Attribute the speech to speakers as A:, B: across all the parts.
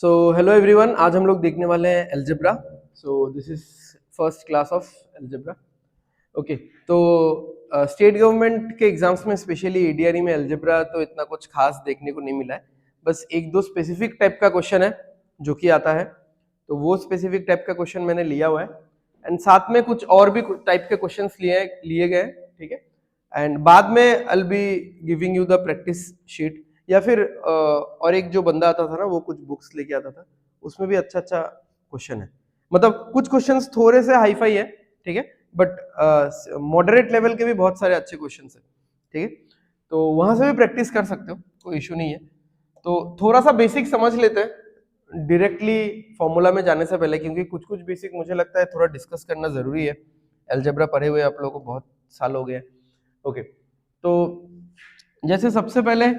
A: So hello everyone, आज हम लोग देखने वाले हैं algebra. So this is first class of algebra. Okay, तो स्टेट गवर्नमेंट के एग्जाम्स में स्पेशली एडीआरई में अलजेब्रा तो इतना कुछ खास देखने को नहीं मिला है। बस एक दो स्पेसिफिक टाइप का क्वेश्चन है जो कि आता है, तो वो स्पेसिफिक टाइप का क्वेश्चन मैंने लिया हुआ है। एंड साथ में कुछ और भी टाइप के क्वेश्चंस लिए गए, ठीक है। एंड बाद में I be giving you the practice sheet, या फिर और एक जो बंदा आता था ना, वो कुछ बुक्स लेके आता था, उसमें भी अच्छा अच्छा क्वेश्चन है। मतलब कुछ क्वेश्चंस थोड़े से हाई फाई है, ठीक है, बट मॉडरेट लेवल के भी बहुत सारे अच्छे क्वेश्चंस है, ठीक है। तो वहां से भी प्रैक्टिस कर सकते हो, कोई इशू नहीं है। तो थोड़ा सा बेसिक समझ लेते हैं डायरेक्टली फॉर्मूला में जाने से पहले, क्योंकि कुछ कुछ बेसिक मुझे लगता है थोड़ा डिस्कस करना जरूरी है। अलजेब्रा पढ़े हुए आप लोगों को बहुत साल हो गए। ओके, तो जैसे सबसे पहले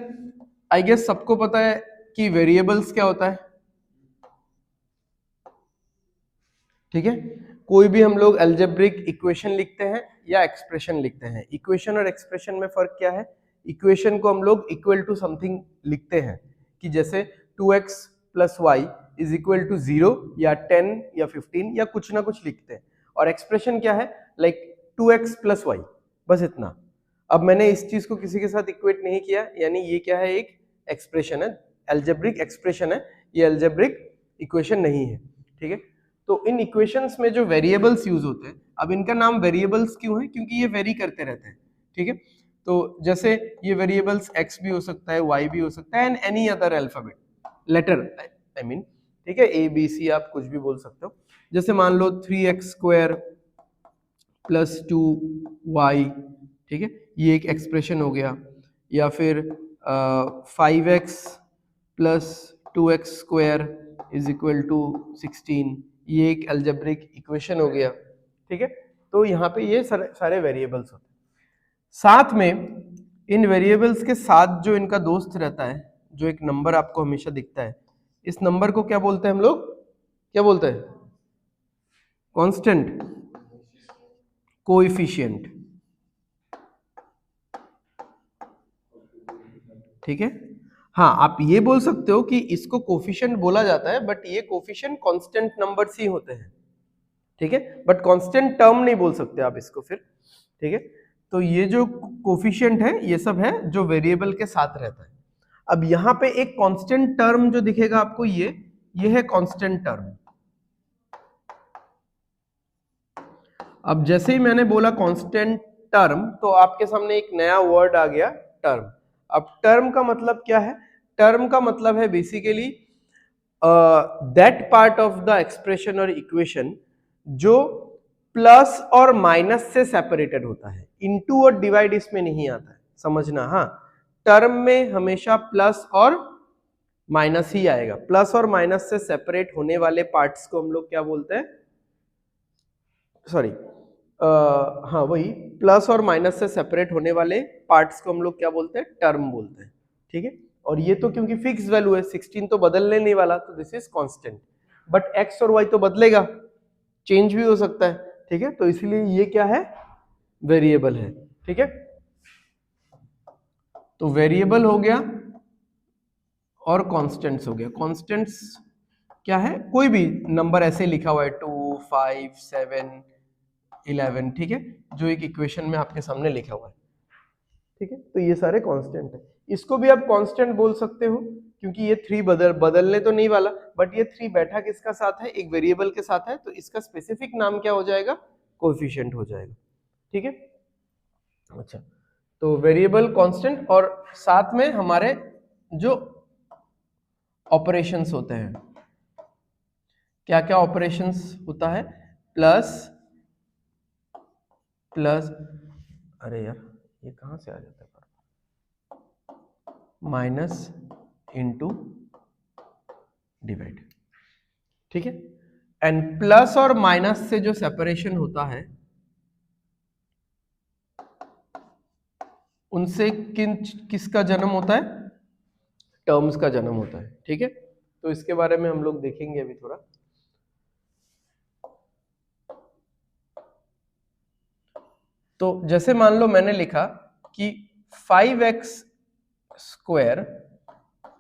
A: आई गेस सबको पता है कि वेरिएबल्स क्या होता है, ठीक है। कोई भी हम लोग अलजेब्रिक इक्वेशन लिखते हैं या एक्सप्रेशन लिखते हैं, इक्वेशन और एक्सप्रेशन में फर्क क्या है? इक्वेशन को हम लोग इक्वल टू समथिंग लिखते हैं, कि जैसे 2x plus y is equal to 0 या 10 या 15 या कुछ ना कुछ लिखते हैं। और एक्सप्रेशन क्या है? लाइक 2x प्लस वाई, बस इतना। अब मैंने इस चीज को किसी के साथ इक्वेट नहीं किया, यानी ये क्या है? एक एक्सप्रेशन है, अलजेब्रिक एक्सप्रेशन है, ये अलजेब्रिक इक्वेशन नहीं है, ठीक है। तो इन इक्वेशंस में जो वेरिएबल्स यूज होते हैं, अब इनका नाम वेरिएबल्स क्यों है? क्योंकि ये वेरी करते रहते हैं, ठीक है। तो जैसे ये वेरिएबल्स x भी हो सकता है, y भी हो सकता है, and any other alphabet letter I mean, ठीक है, a b c आप कुछ भी बोल सकते हो। जैसे मान लो 3x स्क्वायर प्लस 2y, ठीक है, ये एक एक्सप्रेशन हो गया। या फिर 5x plus 2x square is equal to 16, ये एक अलजेब्रिक इक्वेशन हो गया, ठीक है। तो यहाँ पे ये सारे वेरिएबल्स होते हैं। साथ में इन वेरिएबल्स के साथ जो इनका दोस्त रहता है, जो एक नंबर आपको हमेशा दिखता है, इस नंबर को क्या बोलते हैं हम लोग? क्या बोलते हैं? कांस्टेंट, कोएफिशिएंट, ठीक है। हाँ, आप ये बोल सकते हो कि इसको कोफिशिएंट बोला जाता है, बट ये कोफिशिएंट कांस्टेंट नंबर्स ही होते हैं, ठीक है। बट कांस्टेंट टर्म नहीं बोल सकते आप इसको फिर, ठीक है। तो ये जो कोफिशिएंट है, ये सब है जो वेरिएबल के साथ रहता है। अब यहाँ पे एक कांस्टेंट टर्म जो दिखेगा आपको, ये है कांस्टेंट टर्म। अब जैसे ही मैंने बोला कांस्टेंट टर्म, तो आपके सामने एक नया वर्ड आ गया, टर्म। अब टर्म का मतलब क्या है? टर्म का मतलब है basically that part of the expression और इक्वेशन जो प्लस और माइनस से सेपरेटेड होता है। इनटू और डिवाइड इसमें नहीं आता है, समझना। हाँ, टर्म में हमेशा प्लस और माइनस ही आएगा। प्लस और माइनस से सेपरेट होने वाले पार्ट्स को हम लोग क्या बोलते हैं? सॉरी, हाँ वही, प्लस और माइनस से सेपरेट होने वाले पार्ट्स को हम लोग क्या बोलते हैं? टर्म बोलते हैं, ठीक है। और ये तो क्योंकि फिक्स वैल्यू है, 16 तो बदलने नहीं वाला, तो this is constant. But x और y तो बदलेगा, चेंज भी हो सकता है, ठीक है। तो इसलिए ये क्या है? वेरिएबल है, ठीक है। तो वेरिएबल हो गया और कांस्टेंट्स हो गया। कांस्टेंट्स क्या है? कोई भी नंबर ऐसे लिखा हुआ है, 2 5 7 11, ठीक है, जो एक इक्वेशन में आपके सामने लिखा हुआ है, ठीक है। तो ये सारे कांस्टेंट है। इसको भी आप कांस्टेंट बोल सकते हो, क्योंकि ये 3 बदलने तो नहीं वाला, बट ये 3 बैठा किसका साथ है? एक वेरिएबल के साथ है, तो इसका स्पेसिफिक नाम क्या हो जाएगा? कोएफिशिएंट हो जाएगा, ठीक है। अच्छा, तो वेरिएबल, कांस्टेंट, और साथ में हमारे जो ऑपरेशंस होते हैं, क्या क्या ऑपरेशंस होता है? प्लस, प्लस, अरे यार ये कहां से आ जाता है? माइनस, इंटू, डिवाइड, ठीक है। एंड प्लस और माइनस से जो सेपरेशन होता है, उनसे किसका जन्म होता है? टर्म्स का जन्म होता है, ठीक है। तो इसके बारे में हम लोग देखेंगे अभी थोड़ा। तो जैसे मान लो मैंने लिखा कि 5x स्क्वायर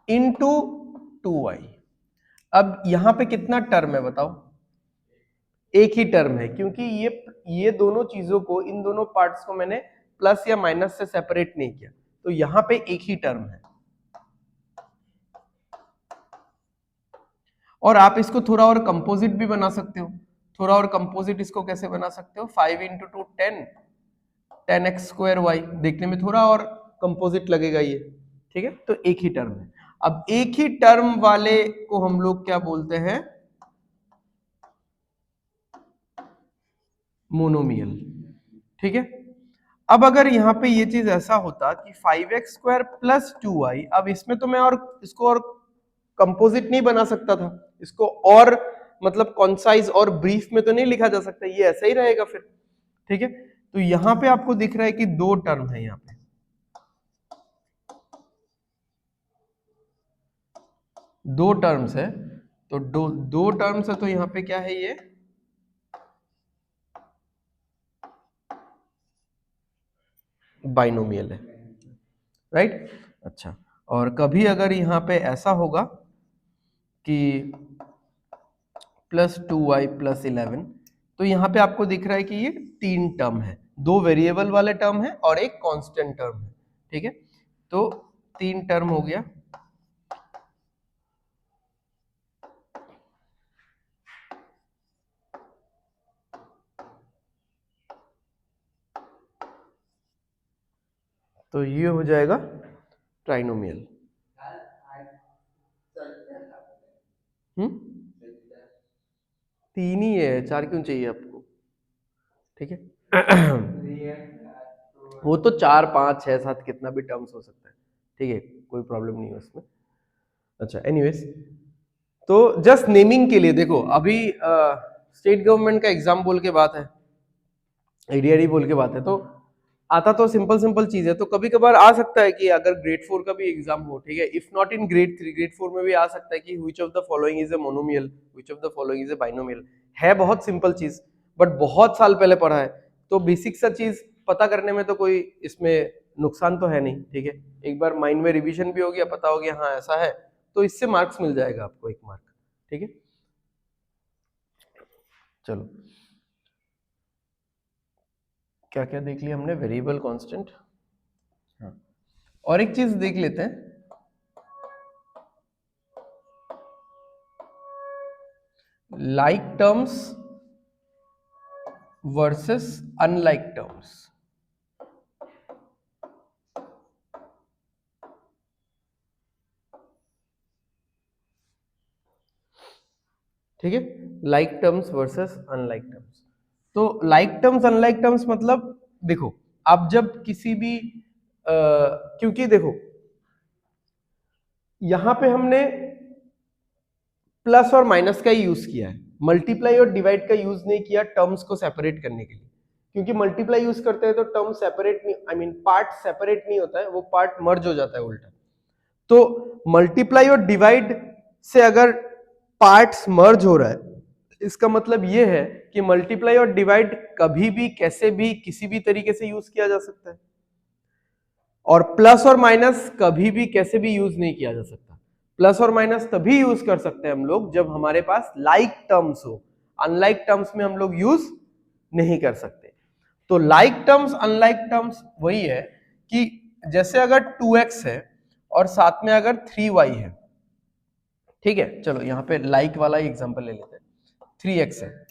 A: इंटू 2y। अब यहां पे कितना टर्म है बताओ? एक ही टर्म है, क्योंकि ये दोनों चीजों को, इन दोनों पार्ट्स को मैंने प्लस या माइनस से सेपरेट नहीं किया, तो यहां पे एक ही टर्म है। और आप इसको थोड़ा और कंपोजिट भी बना सकते हो। थोड़ा और कंपोजिट इसको कैसे बना सकते हो? 5 इंटू 2 10, 10x स्क्वायर वाई। देखने में थोड़ा और कंपोजिट लगेगा ये, ठीक है? तो एक ही टर्म है। अब एक ही टर्म वाले को हम लोग क्या बोलते हैं? मोनोमियल, ठीक है? अब अगर यहाँ पे ये चीज ऐसा होता कि 5x स्क्वायर प्लस 2y, अब इसमें तो मैं और इसको और कंपोजिट नहीं बना सकता था, इसको और मतलब कॉन्साइज और ब्रीफ में तो नहीं लिखा जा सकता, ये ऐसा ही रहेगा फिर, ठीक है? तो यहां पे आपको दिख रहा है कि दो टर्म है, यहां पे दो टर्म्स है, तो दो टर्म्स है, तो यहां पे क्या है? ये बाइनोमियल है, राइट? अच्छा, और कभी अगर यहां पे ऐसा होगा कि प्लस 2y प्लस 11, तो यहां पे आपको दिख रहा है कि ये तीन टर्म है, दो वेरिएबल वाले टर्म है और एक कांस्टेंट टर्म है, ठीक है? तो तीन टर्म हो गया। तो ये हो जाएगा ट्राइनोमियल। तीन ही है, चार क्यों चाहिए आपको? ठीक है। वो तो 4 5 6 7 कितना भी टर्म्स हो सकता है, ठीक है, कोई प्रॉब्लम नहीं है उसमें। अच्छा, एनीवेज, तो जस्ट नेमिंग के लिए देखो, अभी स्टेट गवर्नमेंट का एग्जाम बोल के बात है, एडीआरई बोल के बात है, तो आता तो सिंपल सिंपल चीज है। तो कभी कभार आ सकता है कि अगर ग्रेड 4 का भी एग्जाम हो, ठीक है, if not in grade 3, grade 4 में भी आ सकता है कि which of the following is a monomial, which of the following is a binomial. है बहुत सिंपल चीज, बट बहुत साल पहले पढ़ा है, तो बेसिक सा चीज पता करने में तो कोई इसमें नुकसान तो है नहीं, ठीक है? एक बार माइंड में रिवीजन भी हो गया, पता हो गया हाँ ऐसा है, तो इससे मार्क्स मिल जाएगा आपको, 1 मार्क, ठीक है? चलो, क्या क्या देख लिया हमने? वेरिएबल, कांस्टेंट, हाँ, और एक चीज देख लेते हैं, like terms versus unlike terms. ठीक है, like terms versus unlike terms. तो लाइक टर्म्स अनलाइक टर्म्स मतलब, देखो, आप जब किसी भी क्योंकि देखो यहां पे हमने प्लस और माइनस का ही यूज किया है, मल्टीप्लाई और डिवाइड का यूज नहीं किया टर्म्स को सेपरेट करने के लिए, क्योंकि मल्टीप्लाई यूज करते हैं तो टर्म सेपरेट नहीं, आई मीन पार्ट सेपरेट नहीं होता है, वो पार्ट मर्ज हो जाता है उल्टा। तो मल्टीप्लाई और डिवाइड से अगर पार्ट्स मर्ज हो रहा है, इसका मतलब ये है कि मल्टीप्लाई और डिवाइड कभी भी कैसे भी किसी भी तरीके से यूज किया जा सकता है, और प्लस और माइनस कभी भी कैसे भी यूज नहीं किया जा सकता। प्लस और माइनस तभी यूज कर सकते हैं हम लोग जब हमारे पास लाइक टर्म्स हो, अनलाइक टर्म्स में हम लोग यूज नहीं कर सकते। तो लाइक टर्म्स अनलाइक टर्म्स वही है कि जैसे अगर 2x है और साथ में अगर 3y है, ठीक है, चलो यहां पे लाइक वाला ही एग्जांपल ले लेते हैं, 3x है।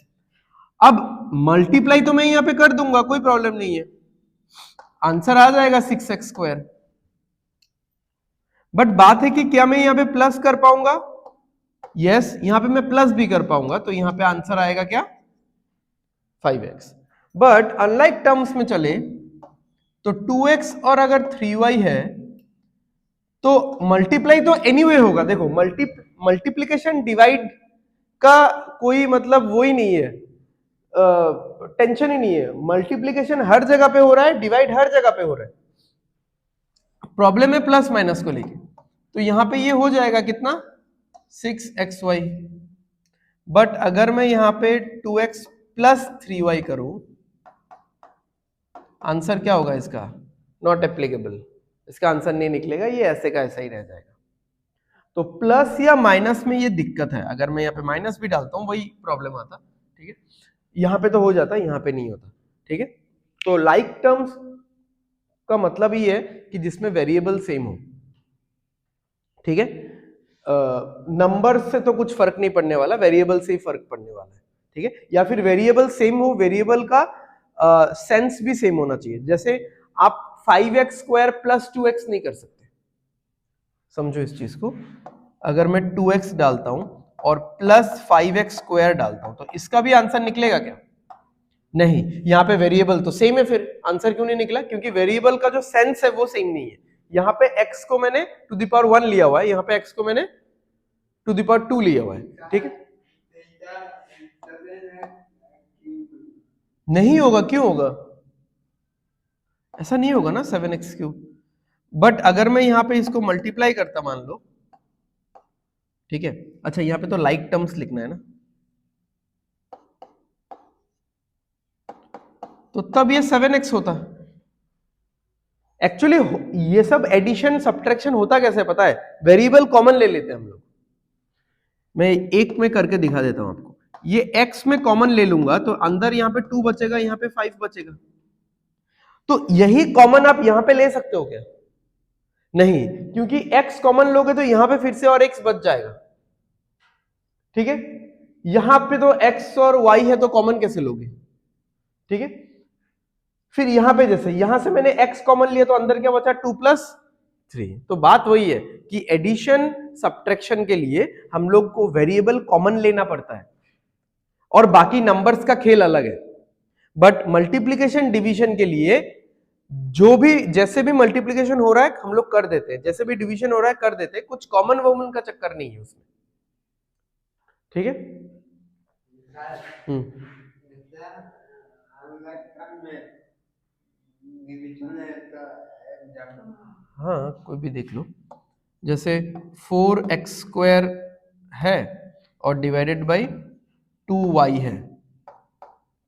A: अब मल्टीप्लाई तो मैं यहां पे कर दूंगा, कोई प्रॉब्लम नहीं है, आंसर आ जाएगा 6x स्क्वायर। बट बात है कि क्या मैं यहां पे प्लस कर पाऊंगा? यस, यहां पे मैं प्लस भी कर पाऊंगा, तो यहां पे आंसर आएगा क्या? 5x। बट अनलाइक टर्म्स में चले तो 2x और अगर 3y है तो मल्टीप्लाई तो एनीवे होगा। देखो, मल्टीप्लीकेशन डिवाइड का कोई मतलब वो ही नहीं है, टेंशन ही नहीं है, मल्टीप्लीकेशन हर जगह पे हो रहा है, डिवाइड हर जगह पे हो रहा है, प्रॉब्लम है प्लस माइनस को लेके। तो यहां पे ये हो जाएगा कितना? 6xy। बट अगर मैं यहां पे 2x प्लस 3y करूं, आंसर क्या होगा इसका? नॉट एप्लीकेबल, इसका आंसर नहीं निकलेगा, ये ऐसे का ऐसा ही रह जाएगा। तो प्लस या माइनस में ये दिक्कत है, अगर मैं यहाँ पे माइनस भी डालता हूँ वही प्रॉब्लम आता, ठीक है। यहाँ पे तो हो जाता, यहाँ पे नहीं होता, ठीक है। तो लाइक टर्म्स का मतलब ये है कि जिसमें वेरिएबल सेम हो, ठीक है। नंबर से तो कुछ फर्क नहीं पड़ने वाला, वेरिएबल से ही फर्क पड़ने वाला है, ठीक है। या फिर वेरिएबल सेम हो, वेरिएबल का सेंस भी सेम होना चाहिए। जैसे आप 5x स्क्वायर प्लस 2x नहीं कर सकते, समझो इस चीज को। अगर मैं 2x डालता हूं और प्लस 5x स्क्वायर डालता हूं तो इसका भी आंसर निकलेगा क्या? नहीं, यहां पे वेरिएबल तो सेम है, फिर आंसर क्यों नहीं निकला? क्योंकि वेरिएबल का जो सेंस है वो सेम नहीं है। यहां पे x को मैंने टू द पावर 1 लिया हुआ है, यहां पे x को मैंने टू द पावर 2 लिया हुआ है, ठीक है। नहीं होगा, क्यों होगा? ऐसा नहीं होगा ना 7x क्यूब। बट अगर मैं यहां पे इसको मल्टीप्लाई करता मान लो, ठीक है। अच्छा, यहां पे तो लाइक टर्म्स लिखना है ना, तो तब ये 7x होता। एक्चुअली ये सब एडिशन सब्ट्रैक्शन होता कैसे पता है? वेरिएबल कॉमन ले लेते हैं हम लोग। मैं एक में करके दिखा देता हूं आपको। ये x में कॉमन ले लूंगा तो अंदर यहां पे 2 बचेगा, यहां पे 5 बचेगा। तो यही कॉमन आप यहां पे ले सकते हो क्या? नहीं, क्योंकि x कॉमन लोगे तो यहां पे फिर से और x बच जाएगा, ठीक है। यहां पे तो x और y है तो कॉमन कैसे लोगे, ठीक है। फिर यहां पे जैसे यहां से मैंने x कॉमन लिया तो अंदर क्या बचा? 2 + 3। तो बात वही है कि एडिशन सब्ट्रैक्शन के लिए हम लोग को वेरिएबल कॉमन लेना पड़ता है और बाकी नंबर्स का खेल अलग है। बट मल्टीप्लिकेशन डिवीजन के लिए जो भी जैसे भी मल्टीप्लिकेशन हो रहा है हम लोग कर देते हैं, जैसे भी डिवीजन हो रहा है कर देते हैं, कुछ कॉमन वॉमन का चक्कर नहीं है उसमें, ठीक है। हाँ, कोई भी देख लो। जैसे 4x स्क्वायर है और डिवाइडेड बाई 2y है,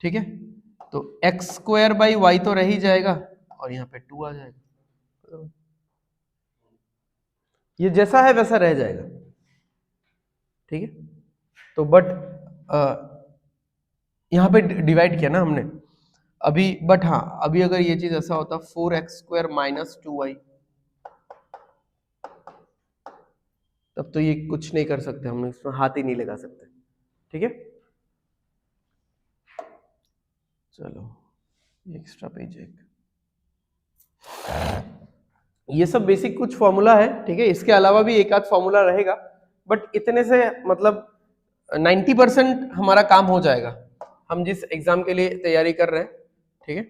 A: ठीक है। तो x स्क्वायर बाई y तो रह ही जाएगा और यहाँ पे 2 आ जाएगा। ये जैसा है वैसा रह जाएगा, ठीक है। तो बट यहाँ पे डिवाइड किया ना हमने अभी, बट हाँ अभी अगर ये चीज ऐसा होता 4x स्क्वायर माइनस 2y, तब तो ये कुछ नहीं कर सकते, हम इसमें हाथ ही नहीं लगा सकते, ठीक है। चलो एक्स्ट्रा पेज एक, ये सब बेसिक कुछ फॉर्मूला है, ठीक है। इसके अलावा भी एक आध फॉर्मूला रहेगा, बट इतने से मतलब 90% हमारा काम हो जाएगा हम जिस एग्जाम के लिए तैयारी कर रहे हैं, ठीक है।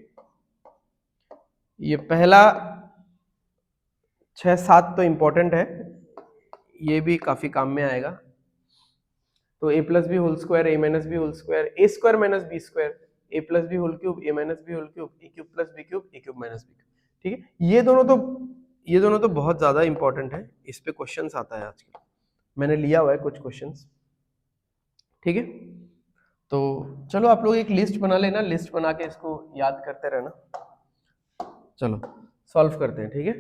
A: ये पहला 6-7 तो इंपॉर्टेंट है, ये भी काफी काम में आएगा। तो a plus b whole square, a minus B whole square, a square minus b square, a plus b whole cube, a minus B whole cube, a cube plus B cube, a cube minus B cube, ठीक है। ये दोनों तो बहुत ज्यादा important है, इस पे क्वेश्चंस आता है आजकल, मैंने लिया हुआ है कुछ क्वेश्चंस, ठीक है। तो चलो आप लोग एक लिस्ट बना लेना, लिस्ट बना के इसको याद करते रहना। चलो सॉल्व करते हैं, ठीक है।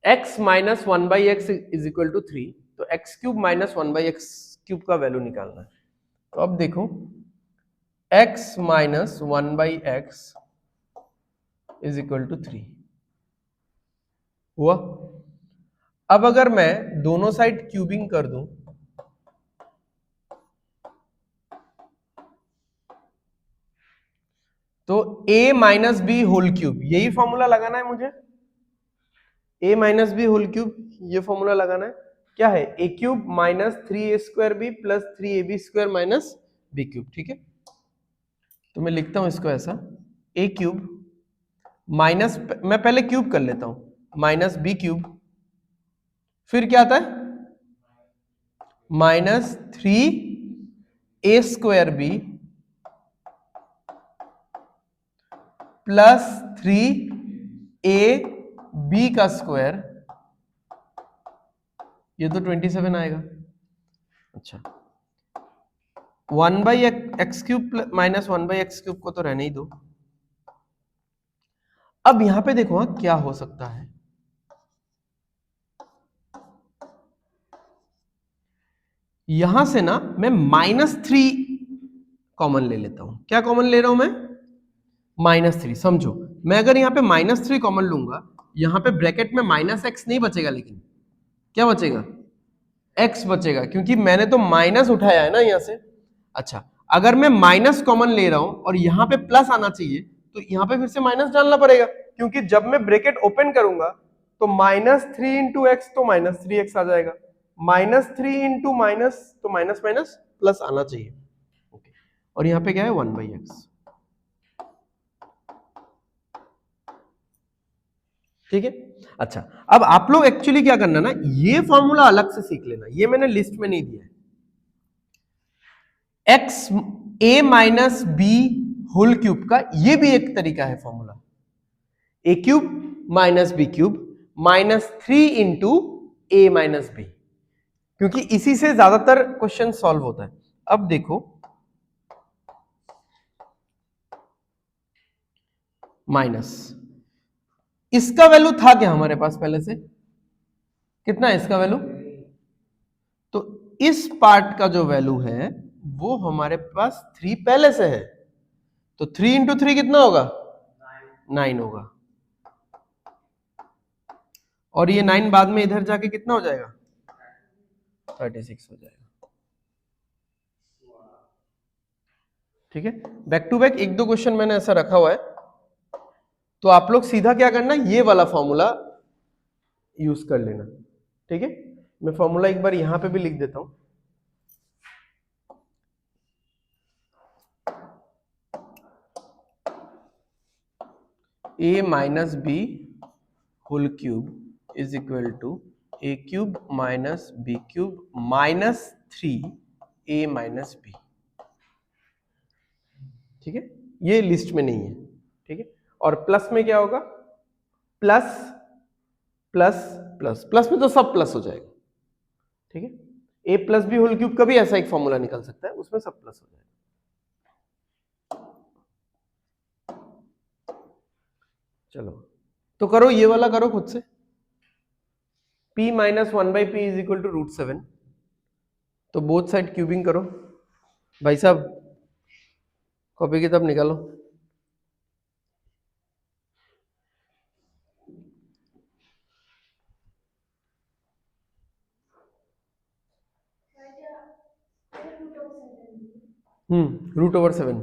A: x minus 1/x is equal to 3, तो x cube minus 1/x cube का वैल्यू निकालना है। तो अब देखो x minus 1/x is equal to 3 हुआ। अब अगर मैं दोनों साइड क्यूबिंग कर दूं तो a minus B whole cube, यही फॉर्मूला लगाना है मुझे, a minus B whole cube, ये फॉर्मूला लगाना है। क्या है? a cube minus 3a square b plus 3ab square minus B cube, ठीक है। तो मैं लिखता हूं इसको ऐसा, a क्यूब माइनस, मैं पहले क्यूब कर लेता हूं, माइनस बी क्यूब, फिर क्या आता है minus 3a square b plus 3a b का स्क्वायर, ये तो 27 आएगा। अच्छा, 1/x cube minus 1/x cube को तो रहने ही दो। अब यहां पे देखो क्या हो सकता है, यहां से ना मैं -3 कॉमन ले लेता हूं। क्या कॉमन ले रहा हूं मैं? -3। समझो, मैं अगर यहाँ पे -3 कॉमन लूंगा, यहाँ पे ब्रैकेट में -x नहीं बचेगा, लेकिन क्या बचेगा? x बचेगा, क्योंकि मैंने तो माइनस उठाया है ना यहाँ से। अच्छा, अगर मैं माइनस कॉमन ले रहा हूं और यहाँ पे प्लस आना चाहिए, तो यहाँ पे फिर से माइनस डालना पड़ेगा, क्योंकि जब मैं ब्रैकेट ओपन करूंगा तो -3 इंटू एक्स तो -3x आ जाएगा, -3 इंटू माइनस तो माइनस माइनस प्लस आना चाहिए। ओके, और यहाँ पे क्या है? 1/x। ठीक है। अच्छा, अब आप लोग एक्चुअली क्या करना ना, ये फॉर्मूला अलग से सीख लेना, ये मैंने लिस्ट में नहीं दिया है। X A minus B whole cube का ये भी एक तरीका है formula, A cube minus B cube -3 into A minus B, क्योंकि इसी से ज्यादातर क्वेश्चन सॉल्व होता है। अब देखो, माइनस, इसका वैल्यू था क्या हमारे पास पहले से? कितना है इसका वैल्यू? तो इस पार्ट का जो वैल्यू है वो हमारे पास 3 पहले से है, तो 3 इंटू 3 कितना होगा? 9 होगा, और ये 9 बाद में इधर जाके कितना हो जाएगा? 36 हो जाएगा। ठीक है, बैक टू बैक एक दो क्वेश्चन मैंने ऐसा रखा हुआ है, तो आप लोग सीधा क्या करना, ये वाला फॉर्मूला यूज कर लेना। ठीक है, मैं फॉर्मूला एक बार यहां पे भी लिख देता हूं। a minus B whole cube is equal to a cube minus B cube -3 a minus b. ठीक है, ये लिस्ट में नहीं है। ठीक है, और प्लस में क्या होगा? प्लस प्लस प्लस, प्लस में तो सब प्लस हो जाएगा। ठीक है, A plus b whole cube का भी ऐसा एक फॉर्मूला निकल सकता है, उसमें सब प्लस हो जाएगा। चलो, तो करो ये वाला, करो खुद से। p minus 1/p is equal to √7, तो बोथ साइड क्यूबिंग करो। भाई साहब, कॉपी किताब निकालो। √7,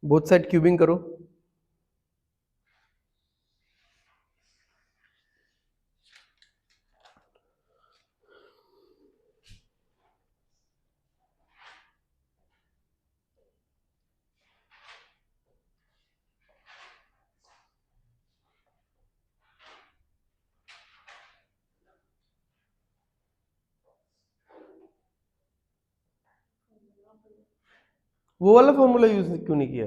A: बोथ साइड क्यूबिंग करो। वो वाला फॉर्मूला यूज क्यों नहीं किया?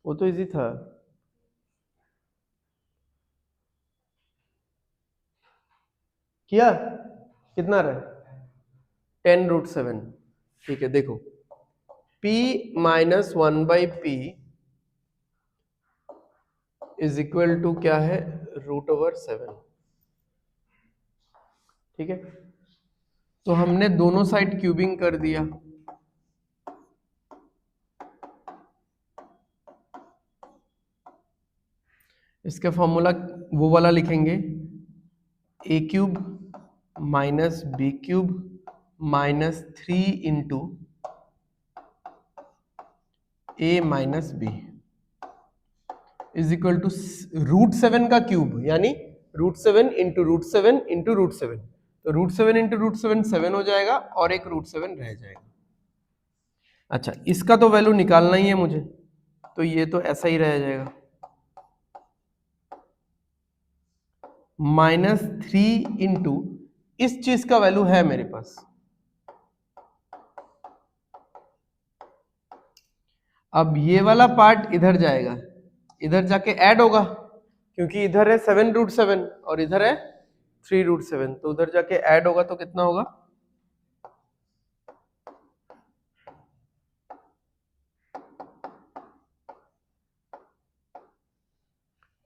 A: वो तो इजी था। किया? कितना रहा? 10√7। ठीक है, देखो, p minus 1/p is equal to क्या है? √7। ठीक है, तो हमने दोनों साइड क्यूबिंग कर दिया। इसका फॉर्मूला वो वाला लिखेंगे, A cube minus B cube -3 into A minus B is equal to √7 का क्यूब, यानी √7 इंटू √7 इंटू √7, तो √7 इंटू √7 7 हो जाएगा, और एक √7 रह जाएगा। अच्छा, इसका तो वैल्यू निकालना ही है मुझे, तो ये तो ऐसा ही रह जाएगा, -3 इंटू, इस चीज का वैल्यू है मेरे पास। अब ये वाला पार्ट इधर जाएगा, इधर जाके ऐड होगा, क्योंकि इधर है 7√7 और इधर है 3√7, तो उधर जाके ऐड होगा, तो कितना होगा?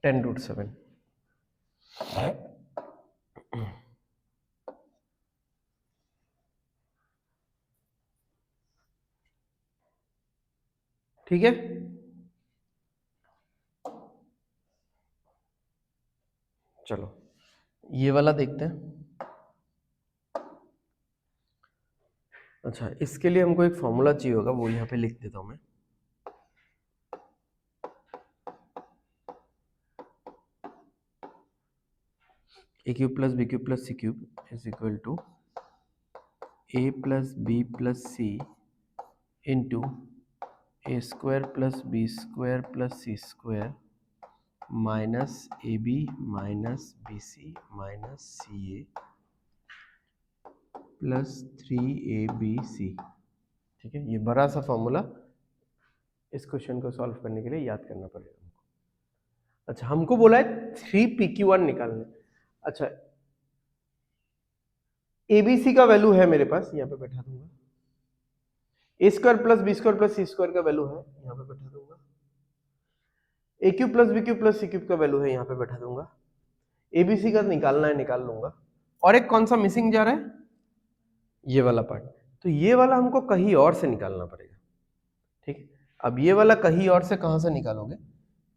A: 10√7। ठीक है, चलो ये वाला देखते हैं। अच्छा, इसके लिए हमको एक फॉर्मूला चाहिए होगा, वो यहाँ पे लिख देता हूं मैं। A cube plus B cube plus C cube is equal to A plus B plus C into A square plus B square plus C square minus A B minus B C minus C A plus 3abc। ठीक है, ये बड़ा सा formula इस question को solve करने के लिए याद करना पड़ेगा हमको। अच्छा, हमको बोला है 3pq1 निकालना। अच्छा, abc का वैल्यू है मेरे पास, यहाँ पे बैठा दूंगा। A square plus B square plus C square का वैल्यू है, यहाँ पे बैठा दूंगा। A cube plus B cube plus C cube का वैल्यू है, यहाँ पे बैठा दूंगा। एबीसी का निकालना है, निकाल लूंगा। और एक कौन सा मिसिंग जा रहा है, ये वाला पार्ट। तो ये वाला हमको कहीं और से निकालना पड़ेगा। ठीक है, अब ये वाला कहीं और से कहां से निकालोगे,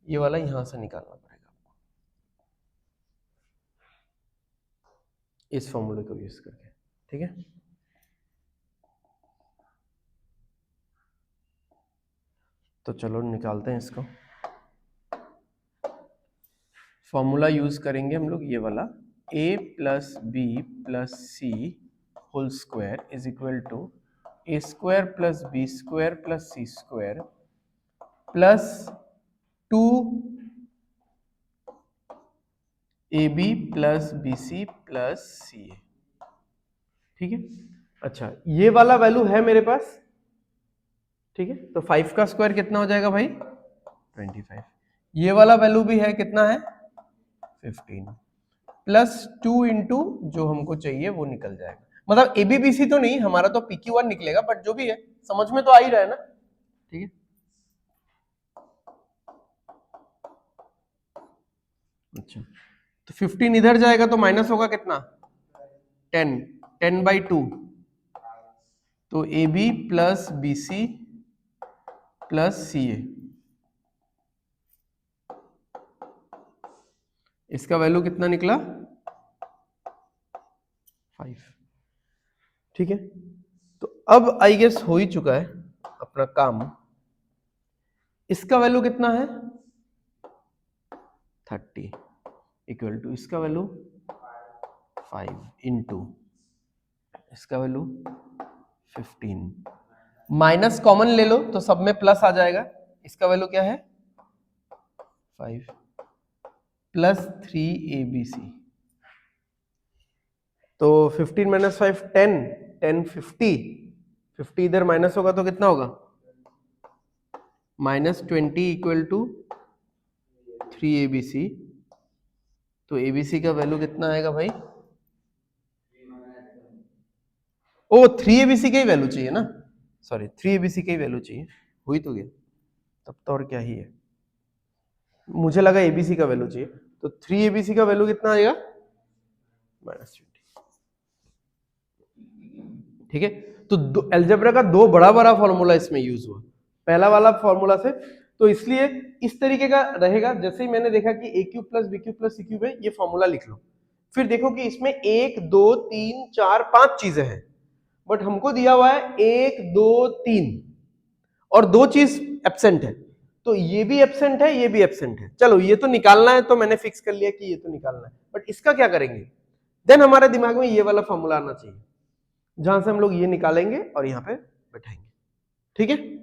A: ये वाला यहां से निकालना पड़ेगा आपको, इस फॉर्मूले को यूज करके। ठीक है, तो चलो निकालते हैं इसको। फॉर्मूला यूज करेंगे हम लोग ये वाला, a plus B plus C whole square is equal to A square plus B square plus C square plus 2ab plus B C plus C A. ठीक है, अच्छा ये वाला वैल्यू है मेरे पास। ठीक है, तो 5 का स्क्वायर कितना हो जाएगा भाई, 25। ये वाला वैल्यू भी है, कितना है, 15 प्लस 2 इंटू जो हमको चाहिए वो निकल जाएगा। मतलब एबीबीसी तो नहीं, हमारा तो PQ1 निकलेगा, बट जो भी है समझ में तो आ ही रहा है ना। ठीक है, अच्छा तो 15 इधर जाएगा तो माइनस होगा कितना, 10, 10/2, तो AB plus BC plus CA, इसका वैल्यू कितना निकला, 5। ठीक है, तो अब आई गेस हो ही चुका है अपना काम। इसका वैल्यू कितना है, 30 इक्वल टू इसका वैल्यू 5 इंटू इसका वैल्यू 15। माइनस कॉमन ले लो तो सब में प्लस आ जाएगा। इसका वैल्यू क्या है, 5 प्लस 3abc, तो 15 माइनस 5 10, 10 50, 50 इधर माइनस होगा तो कितना होगा, -20 इक्वल टू 3abc। तो abc का वैल्यू कितना आएगा भाई, ओ 3abc का ही वैल्यू चाहिए ना, सॉरी 3abc का ही वैल्यू चाहिए, हुई तो गया तब तो, और क्या ही है, मुझे लगा abc का वैल्यू चाहिए। तो 3abc का वैल्यू कितना आएगा, -20। ठीक है, तो अलजेब्रा का दो बड़ा बड़ा फॉर्मूला इसमें यूज हुआ, पहला वाला फॉर्मूला से। तो इसलिए इस तरीके का रहेगा, जैसे ही मैंने देखा कि A cube plus B cube plus C cube है, ये फॉर्मूला लिख लो। फिर देखो कि इसमें 1 2 3 4 5 चीजें हैं, बट हमको दिया हुआ है 1 2 3 और 2 चीज एब्सेंट है, तो ये भी एब्सेंट है, ये भी एब्सेंट है। चलो ये तो निकालना है, तो मैंने फिक्स कर लिया कि ये तो निकालना है, बट इसका क्या करेंगे, देन हमारे दिमाग में ये वाला फॉर्मूला आना चाहिए, जहां से हम लोग ये निकालेंगे और यहां पे बैठाएंगे। ठीक है,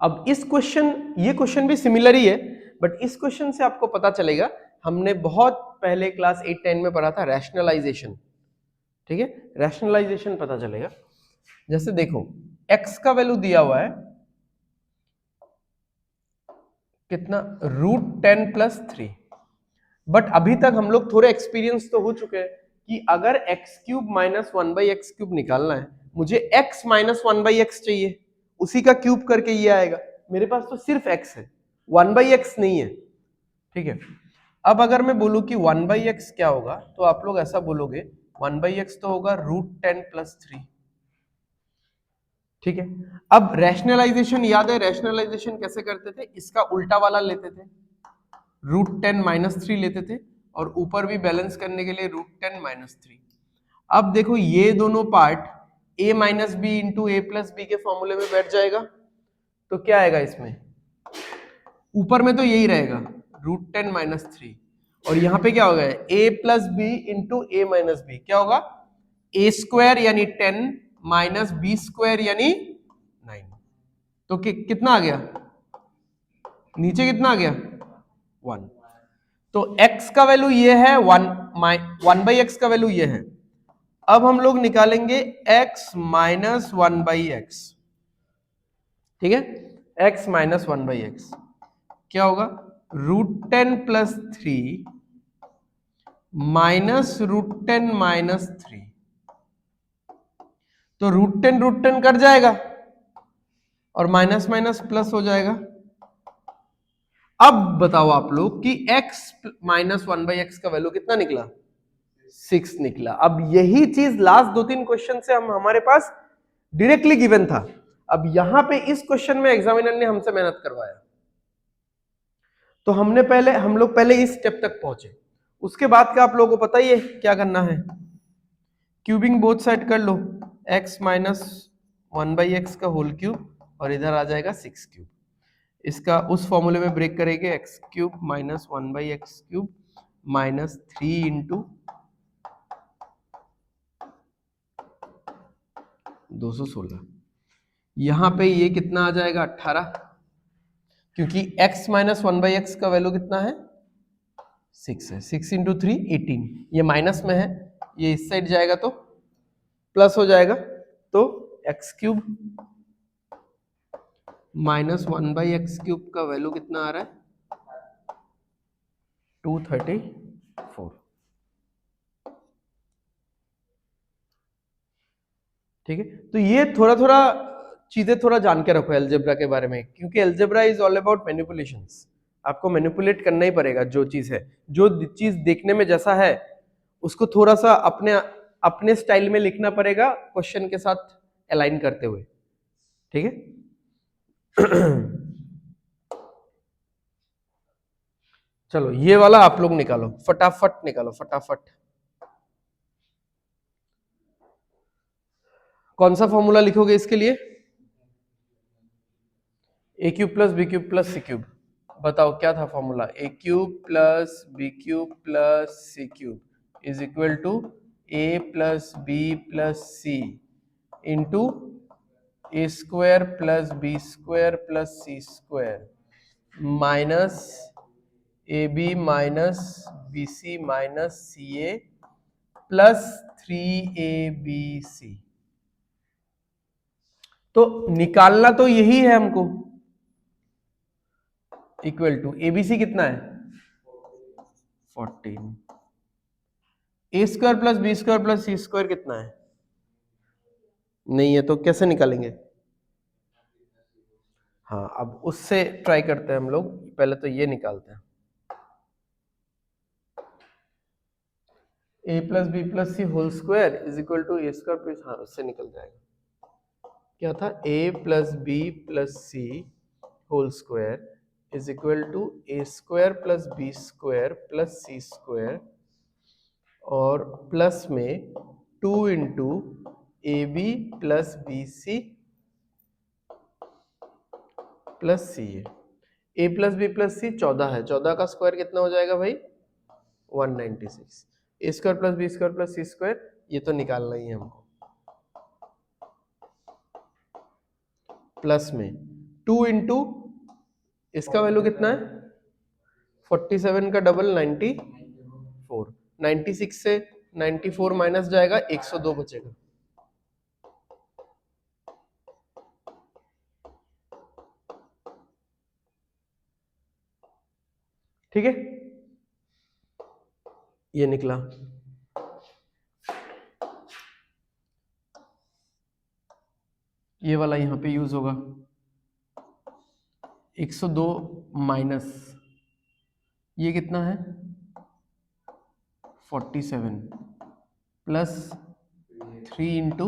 A: अब इस क्वेश्चन, ये क्वेश्चन भी सिमिलर ही है, बट इस क्वेश्चन से आपको पता चलेगा, हमने बहुत पहले क्लास 8-10 में पढ़ा था रैशनलाइजेशन। ठीक है, रैशनलाइजेशन पता चलेगा। जैसे देखो x का वैल्यू दिया हुआ है कितना, √10 + 3, बट अभी तक हम लोग थोड़े एक्सपीरियंस तो हो चुके हैं कि अगर x³ - 1/x³ निकालना है, मुझे x - 1/x चाहिए, उसी का क्यूब करके ये आएगा। मेरे पास तो सिर्फ x है, 1/x नहीं है। ठीक है, अब अगर मैं बोलूं कि 1/x क्या होगा, तो आप लोग ऐसा बोलोगे 1/x तो होगा √10+3। ठीक है, अब रैशनलाइजेशन याद है, रैशनलाइजेशन कैसे करते थे, इसका उल्टा वाला लेते थे, √10 - 3 लेते थे, और ऊपर भी बैलेंस करने के लिए √10 - 3। अब देखो ये दोनों part a - b into a + b के फॉर्मूले में बैठ जाएगा, तो क्या आएगा इसमें, ऊपर में तो यही रहेगा √10 - 3, और यहाँ पे क्या होगा a + b into a - b, क्या होगा a² यानी 10 माइनस b² यानी 9। तो कितना आ गया, नीचे कितना आ गया 1। तो x का वैल्यू ये है 1/x का वैल्यू ये है। अब हम लोग निकालेंगे x - 1/x। ठीक है, x - 1/x क्या होगा, √10+3 माइनस √10 - 3। तो √10 कट जाएगा और माइनस माइनस प्लस हो जाएगा। अब बताओ आप लोग कि x - 1/x का वैल्यू कितना निकला, 6 निकला। अब यही चीज लास्ट 2-3 क्वेश्चन से हमारे पास डायरेक्टली गिवन था। अब यहां पे इस क्वेश्चन में एग्जामिनर ने हमसे मेहनत करवाया, तो हम लोग पहले इस स्टेप तक पहुंचे। उसके बाद का आप लोगों को पता ही है क्या करना है, क्यूबिंग बोथ साइड कर लो, x - 1/x का होल क्यूब, और इधर आ जाएगा 6 क्यूब। इसका उस फॉर्मूले में ब्रेक करेंगे, x³ - 1/x³ माइनस 3 इंटू 216। यहां पे ये कितना आ जाएगा 18, क्योंकि x - 1/x का वैल्यू कितना है 6 है। 6 इंटू 3 18, ये माइनस में है, ये इस साइड जाएगा तो प्लस हो जाएगा, तो x³ - 1/x³ का वैल्यू कितना आ रहा है 234। ठीक है, तो ये थोड़ा थोड़ा चीजें थोड़ा जान के रखो अलजेब्रा के बारे में, क्योंकि algebra is all about manipulations. आपको मैनिपुलेट करना ही पड़ेगा, जो चीज है, जो चीज देखने में जैसा है उसको थोड़ा सा अपने अपने स्टाइल में लिखना पड़ेगा, क्वेश्चन के साथ अलाइन करते हुए। ठीक है चलो ये वाला आप लोग निकालो, फटाफट निकालो फटाफट। कौन सा फॉर्मूला लिखोगे इसके लिए, a³ + b³ + c³। बताओ क्या था formula, a³ + b³ + c³ is equal to a + b + c into a² + b² + c² minus ab minus bc minus ca plus 3abc। तो निकालना तो यही है हमको, इक्वल टू एबीसी कितना है 14, a² + b² + c² कितना है, नहीं है, तो कैसे निकालेंगे। हाँ, अब उससे ट्राई करते हैं हम लोग, पहले तो ये निकालते हैं, a + b + c whole square is equal to a², हाँ उससे निकल जाएगा। क्या था, a + b + c whole square is equal to a² + b² + c², और प्लस में 2 into ab + bc + ca। a + b + c 14 है, 14 का स्क्वायर कितना हो जाएगा भाई 196। a² + b² + c², ये तो निकालना ही है हमको, प्लस में 2 इंटू इसका वैल्यू कितना है 47 का डबल 94, 96 से 94 माइनस जाएगा 102 बचेगा। ठीक है, ये निकला। ये वाला यहां पे यूज होगा, 102 माइनस ये कितना है 47 प्लस 3 इंटू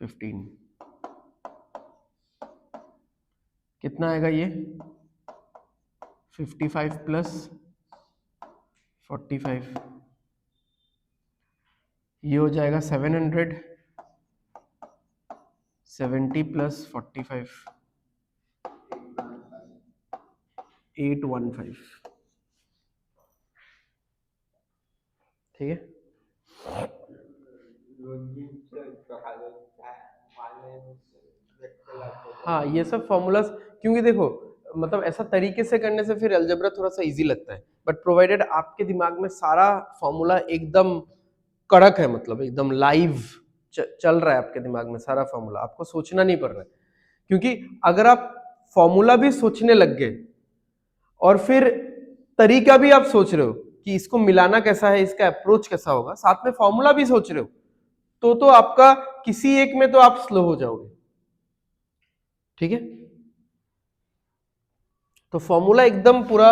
A: 15 कितना आएगा ये 55 प्लस 45 ये हो जाएगा 770 प्लस 45 815 ठीक है। हाँ ये सब फॉर्मूलाज क्योंकि देखो मतलब ऐसा तरीके से करने से फिर अलजेब्रा थोड़ा सा इजी लगता है बट प्रोवाइडेड आपके दिमाग में सारा फॉर्मूला एकदम कड़क है मतलब एकदम लाइव चल रहा है आपके दिमाग में सारा फॉर्मूला आपको सोचना नहीं पड़ रहा है क्योंकि अगर आप फॉर्मूला भी सोचने लग गए और फिर तरीका भी आप सोच रहे हो कि इसको मिलाना कैसा है इसका अप्रोच कैसा होगा साथ में फॉर्मूला भी सोच रहे हो तो आपका किसी एक में तो आप स्लो हो जाओगे ठीक है। तो फॉर्मूला एकदम पूरा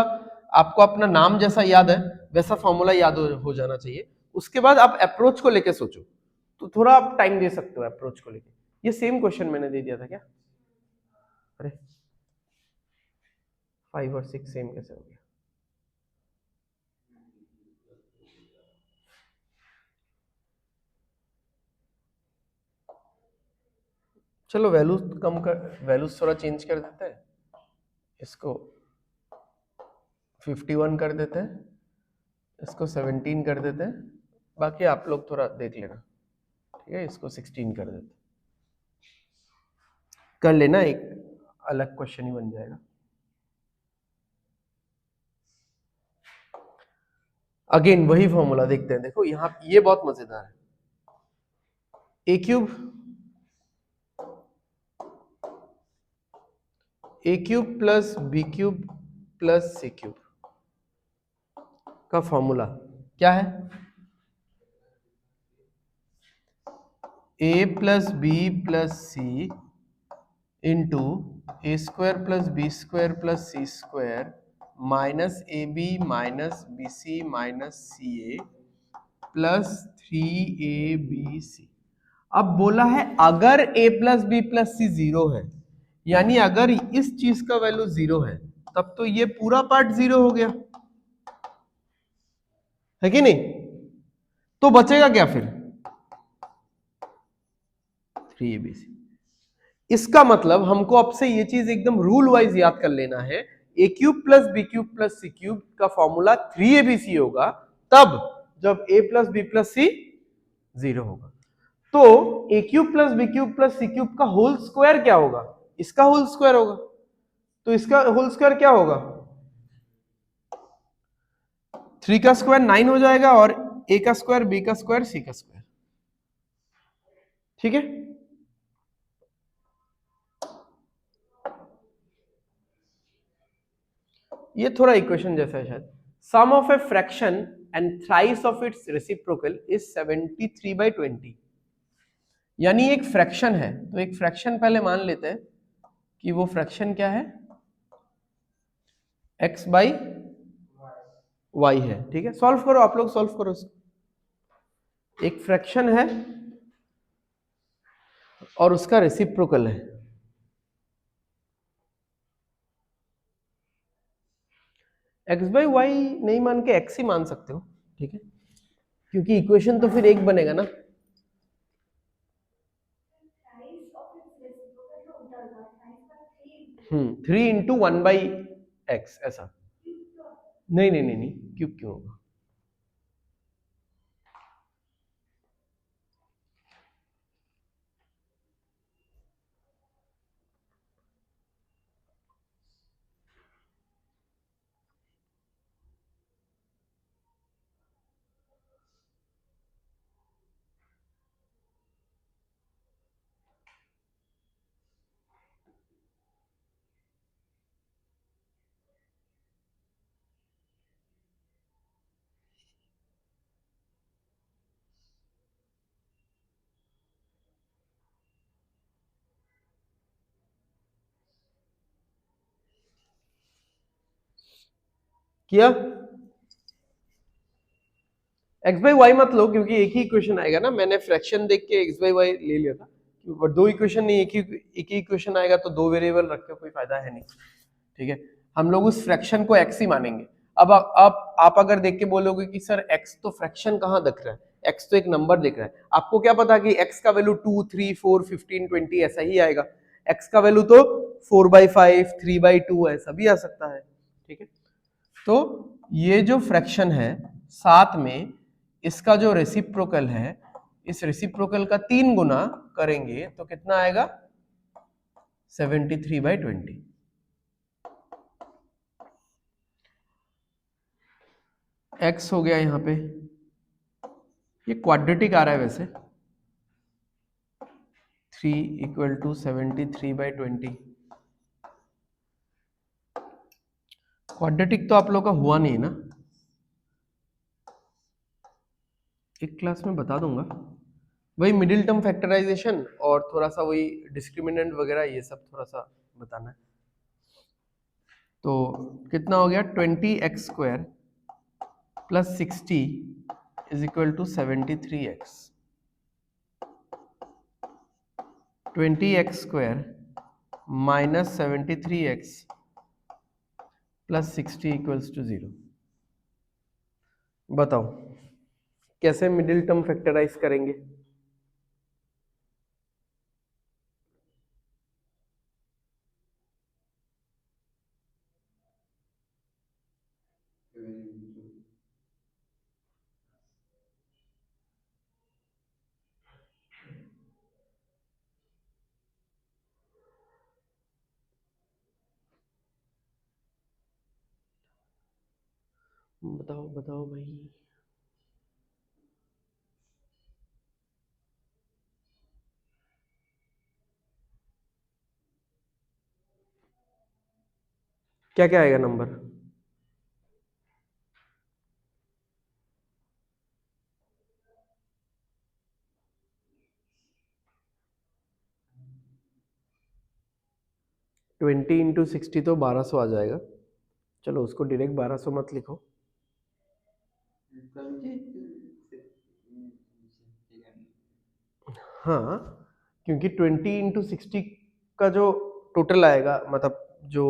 A: आपको अपना नाम जैसा याद है वैसा फॉर्मूला याद हो जाना चाहिए उसके बाद आप अप्रोच को लेके सोचो तो थोड़ा आप टाइम दे सकते हो अप्रोच को लेके। ये सेम क्वेश्चन मैंने दे दिया था क्या अरे 5 और 6 सेम कैसे हो गया चलो वैल्यूज कम कर वैल्यूज थोड़ा चेंज कर देते हैं इसको 51 कर देते हैं इसको 17 कर देते हैं बाकी आप लोग थोड़ा देख लेना ठीक है इसको 16 कर देते कर लेना एक अलग क्वेश्चन ही बन जाएगा। अगेन वही फॉर्मूला देखते हैं देखो यहाँ ये बहुत मजेदार है A cube plus B cube plus C cube का फॉर्मूला क्या है A plus B plus C into A square plus B square plus C square minus A B minus B C minus C A plus 3ab अब बोला है अगर a plus B plus C 0 है यानी अगर इस चीज का वैल्यू 0 है तब तो ये पूरा पार्ट 0 हो गया है कि नहीं तो बचेगा क्या फिर 3abc इसका मतलब हमको अब से ये चीज एकदम रूल वाइज याद कर लेना है A cube plus B cube plus C cube का फॉर्मूला 3abc होगा तब जब a plus B plus C 0 होगा तो A cube plus B cube plus C cube का होल स्क्वायर क्या होगा इसका होल स्क्वायर होगा तो इसका होल स्क्वायर क्या होगा 3 का स्क्वायर 9 हो जाएगा और ए का स्क्वायर बी का स्क्वायर सी का स्क्वायर ठीक है। ये थोड़ा इक्वेशन जैसा है शायद sum of a fraction and thrice of its reciprocal is 73/20 यानी एक फ्रैक्शन है तो एक फ्रैक्शन पहले मान लेते हैं कि वो फ्रैक्शन क्या है x बाई y है ठीक है। सॉल्व करो आप लोग सॉल्व करो एक फ्रैक्शन है और उसका रेसिप्रोकल है x बाई वाई नहीं मान के x ही मान सकते हो ठीक है क्योंकि इक्वेशन तो फिर एक बनेगा ना 3 इंटू 1/x ऐसा नहीं नहीं नहीं नहीं क्यों क्यों होगा किया एक्स बाई वाई मत लो क्योंकि एक ही इक्वेशन आएगा ना, मैंने फ्रैक्शन देख के एक्स बाई वाई ले लिया था, बट दो इक्वेशन नहीं, एक ही इक्वेशन आएगा तो दो वेरिएबल रख के कोई फायदा है नहीं, ठीक है। हम लोग उस फ्रैक्शन को एक्स ही मानेंगे। अब आप अगर देख के बोलोगे कि सर एक्स तो फ्रैक्शन कहाँ दिख रहा है, एक्स तो एक नंबर दिख रहा है, आपको क्या पता कि एक्स का वैल्यू 2, 3, 4, 15, 20 ऐसा ही आएगा, एक्स का वैल्यू तो 4/5, 3/2 ऐसा भी आ सकता है, ठीक है। तो ये जो फ्रैक्शन है साथ में इसका जो रेसिप्रोकल है, इस रेसिप्रोकल का 3 गुना करेंगे तो कितना आएगा 73/20। x हो गया यहाँ पे, ये क्वाड्रेटिक आ रहा है वैसे, 3 = 73/20। क्वाड्रेटिक तो आप लोग का हुआ नहीं ना, एक क्लास में बता दूंगा, वही मिडिल टर्म फैक्टराइजेशन और थोड़ा सा वही डिस्क्रिमिनेंट वगैरह ये सब थोड़ा सा बताना है। तो कितना हो गया 20x² + 60 = 73x। 20x² - 73x + 60 = 0। बताओ कैसे मिडिल टर्म फैक्टराइज करेंगे? बताओ बताओ भाई। क्या क्या आएगा नंबर? ट्वेंटी इंटू 60 तो 1200 आ जाएगा। चलो उसको डायरेक्ट 1200 मत लिखो, हाँ, क्योंकि 20 इंटू 60 का जो टोटल आएगा, मतलब जो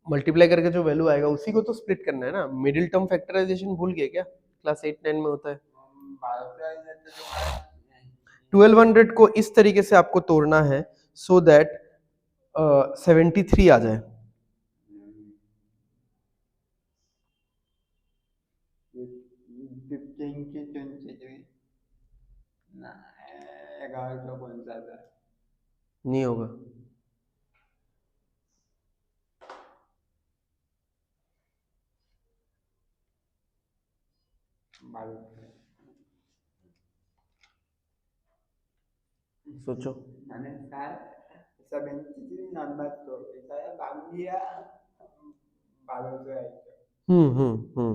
A: मल्टीप्लाई करके जो वैल्यू आएगा उसी को तो स्प्लिट करना है ना। मिडिल टर्म फैक्टराइजेशन भूल गए क्या? क्लास 8-9 में होता है। 1200 को इस तरीके से आपको तोड़ना है सो दैट 73 आ जाए। नहीं होगा। सोचो। हम्म।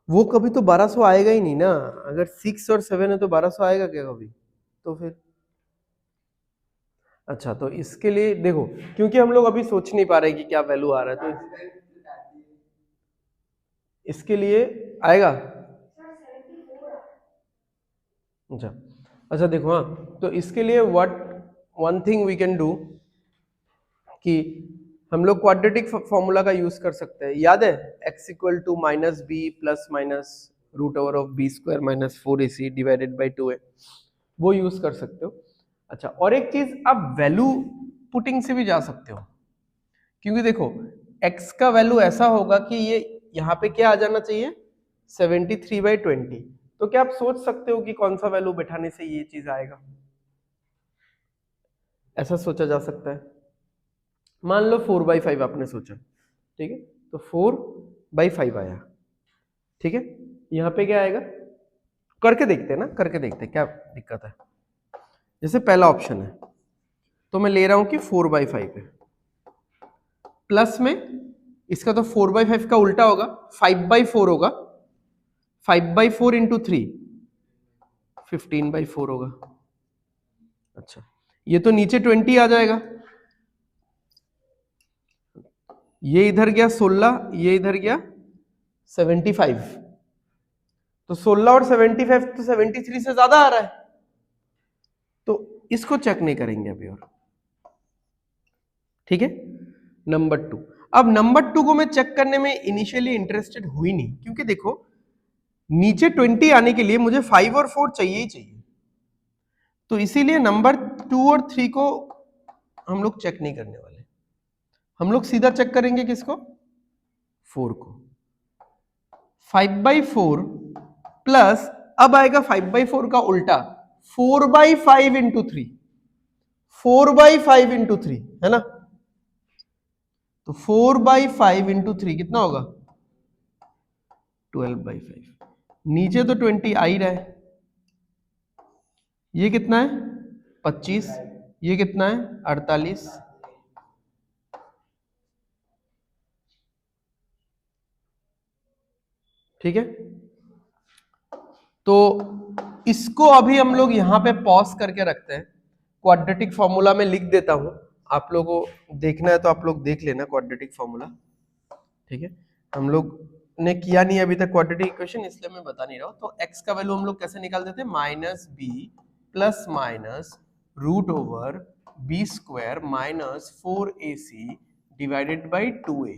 A: वो कभी तो 1200 आएगा ही नहीं ना, अगर 6 और 7 है तो 1200 आएगा क्या कभी? तो फिर अच्छा, तो इसके लिए देखो, क्योंकि हम लोग अभी सोच नहीं पा रहे कि क्या वैल्यू आ रहा है, तो इसके लिए आएगा। अच्छा अच्छा, देखो हाँ, तो इसके लिए what one thing we can do कि हम लोग क्वाड्रेटिक फॉर्मूला का यूज कर सकते हैं, याद है? x = -b ± √b² - 4ac / 2a, वो यूज कर सकते हो। अच्छा, और एक चीज, अब वैल्यू पुटिंग से भी जा सकते हो, क्योंकि देखो x का वैल्यू ऐसा होगा कि ये यहाँ पे क्या आ जाना चाहिए 73/20। तो क्या आप सोच सकते हो कि कौन सा वैल्यू बैठाने से ये चीज आएगा? ऐसा सोचा जा सकता है। मान लो 4/5 आपने सोचा, ठीक है, तो 4/5 आया, ठीक है। यहाँ पे क्या आएगा, करके देखते हैं ना, करके देखते हैं क्या दिक्कत है। जैसे पहला ऑप्शन है तो मैं ले रहा हूं कि 4/5 है, प्लस में इसका तो 4/5 का उल्टा होगा, 5/4 होगा, 5/4 इंटू 3 15/4 होगा। अच्छा, ये तो नीचे 20 आ जाएगा, ये इधर गया 16, ये इधर गया 75, तो 16 और 75 तो 73 से ज्यादा आ रहा है, तो इसको चेक नहीं करेंगे अभी और, ठीक है। नंबर 2, अब नंबर 2 को मैं चेक करने में इनिशियली इंटरेस्टेड हुई नहीं, क्योंकि देखो नीचे 20 आने के लिए मुझे 5 और 4 चाहिए ही चाहिए, तो इसीलिए नंबर 2 और 3 को हम लोग चेक नहीं करने वाले, हम लोग सीधा चेक करेंगे किसको, 4 को। 5/4 प्लस, अब आएगा 5/4 का उल्टा 4/5 इंटू 3, 4/5 इंटू 3 है ना, तो 4/5 इंटू 3 कितना होगा 12/5। नीचे तो 20 आ ही रहा है, ये कितना है 25, ये कितना है 48, ठीक है। तो इसको अभी हम लोग यहां पे पॉज करके रखते हैं, क्वाड्रेटिक फॉर्मूला में लिख देता हूं, आप लोगों को देखना है तो आप लोग देख लेना क्वाड्रेटिक फॉर्मूला, ठीक है। हम लोग ने किया नहीं अभी तक क्वाड्रेटिक इक्वेशन, इसलिए मैं बता नहीं रहा हूं। तो x का वैल्यू हम लोग कैसे निकालते थे, -b plus minus root over b square minus 4ac divided by 2a।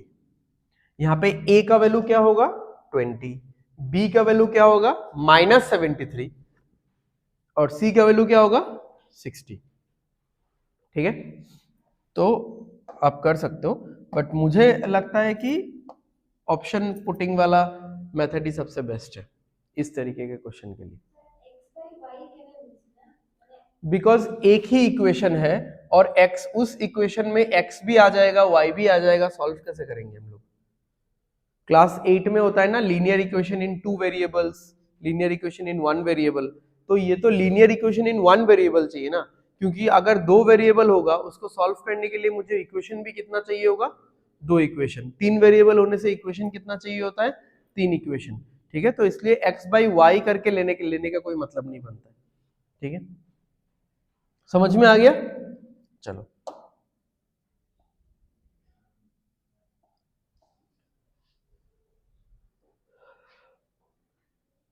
A: यहाँ पे a का वैल्यू क्या होगा 20, b का वैल्यू क्या होगा -73 और c का वैल्यू क्या होगा 60, ठीक है। तो आप कर सकते हो, बट मुझे लगता है कि ऑप्शन पुटिंग वाला मेथड ही सबसे बेस्ट है इस तरीके के क्वेश्चन के लिए, बिकॉज एक ही इक्वेशन है और x उस इक्वेशन में x भी आ जाएगा y भी आ जाएगा, सॉल्व कैसे करेंगे हम लोग। क्लास 8 में होता है ना linear equation in 2 variables, linear equation in 1 variable, तो ये तो लीनियर इक्वेशन इन 1 वेरिएबल चाहिए ना, क्योंकि अगर 2 वेरिएबल होगा उसको सॉल्व करने के लिए मुझे इक्वेशन भी कितना चाहिए होगा 2 इक्वेशन, 3 वेरिएबल होने से इक्वेशन कितना चाहिए होता है 3 इक्वेशन, ठीक है। तो इसलिए x/y करके लेने का कोई मतलब नहीं बनता है, ठीक है। समझ में आ गया, चलो।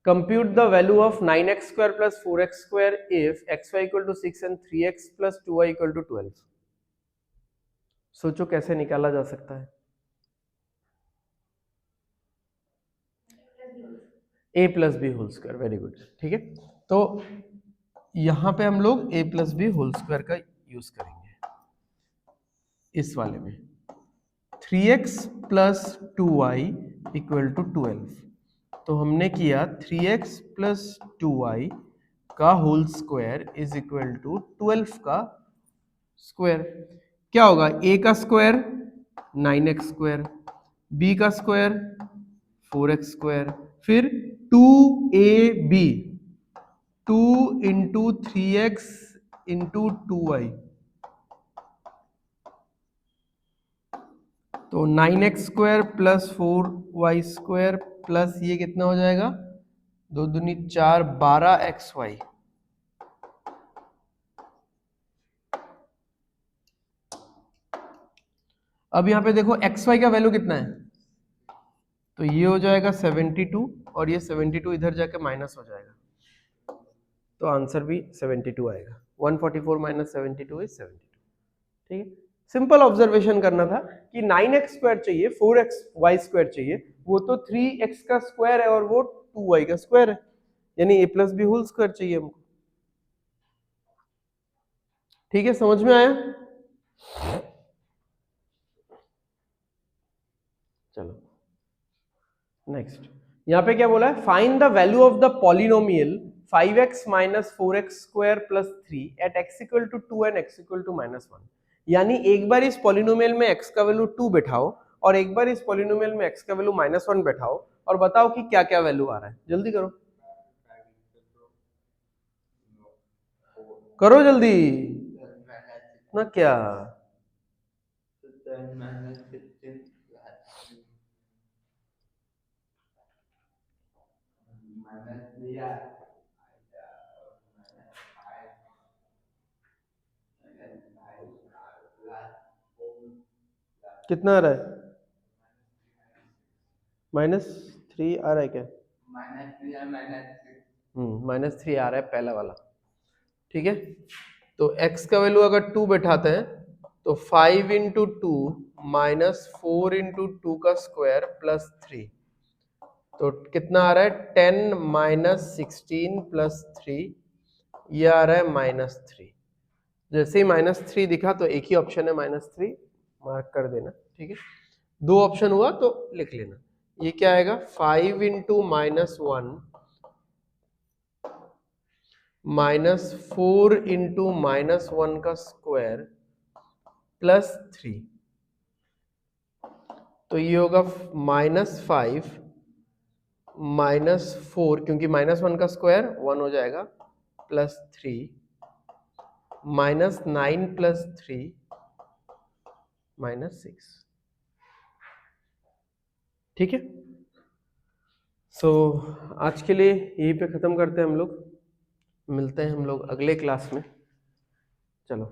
A: Compute the value of 9x square plus 4x square if xy equal to 6 and 3x plus 2y equal to 12। सोचो कैसे निकाला जा सकता है। a plus b whole square, very good, ठीक है। तो यहां पे हम लोग a plus b whole square का यूज करेंगे इस वाले में, 3x plus 2y equal to 12, तो हमने किया 3x प्लस 2y का whole square is equal to 12 का स्क्वायर। क्या होगा, a का स्क्वायर 9x स्क्वायर, b का स्क्वायर 4x स्क्वायर, फिर 2ab 2 into 3x into 2y, तो 9x square plus 4y square plus ये कितना हो जाएगा 2 दूनी 4 12xy। अब यहाँ पे देखो xy का वैल्यू कितना है, तो ये हो जाएगा 72 और ये 72 इधर जाके माइनस हो जाएगा, तो आंसर भी 72 आएगा। 144 माइनस 72 इज 72, ठीक है। सिंपल ऑब्जर्वेशन करना था कि 9x स्क्वायर चाहिए, 4xy स्क्वायर चाहिए, वो तो 3x का स्क्वायर है और वो 2y का स्क्वायर है, यानी a plus b whole square चाहिए हमको, ठीक है। समझ में आया, चलो नेक्स्ट, यहाँ पे क्या बोला है, find the value of the polynomial 5x minus 4x square plus 3 at x equal to 2 and x equal to -1। यानी एक बार इस पॉलिनोमियल में x का वैल्यू 2 बैठाओ और एक बार इस पॉलिनोमियल में x का वैल्यू -1 बैठाओ और बताओ कि क्या क्या वैल्यू आ रहा है। जल्दी करो, करो जल्दी ना, क्या कितना आ रहा है, -3 आ रहा है क्या, -3 आ रहा है पहला वाला। ठीक है, तो x का वैल्यू अगर 2 बैठाते हैं तो 5 इंटू 2 -4 इंटू 2 का स्क्वायर प्लस 3, तो कितना आ रहा है 10 माइनस 16 प्लस 3, ये आ रहा है -3। जैसे ही -3 दिखा तो एक ही ऑप्शन है -3, मार्क कर देना। ठीक है, दो ऑप्शन हुआ तो लिख लेना। ये क्या आएगा, 5 इंटू -1 -4 इंटू -1 का स्क्वायर प्लस 3, तो ये होगा -5 -4, क्योंकि -1 का स्क्वायर 1 हो जाएगा, प्लस 3 -9 प्लस 3 -6। ठीक है, सो आज के लिए यहीं पे ख़त्म करते हैं हम लोग, मिलते हैं हम लोग अगले क्लास में। चलो।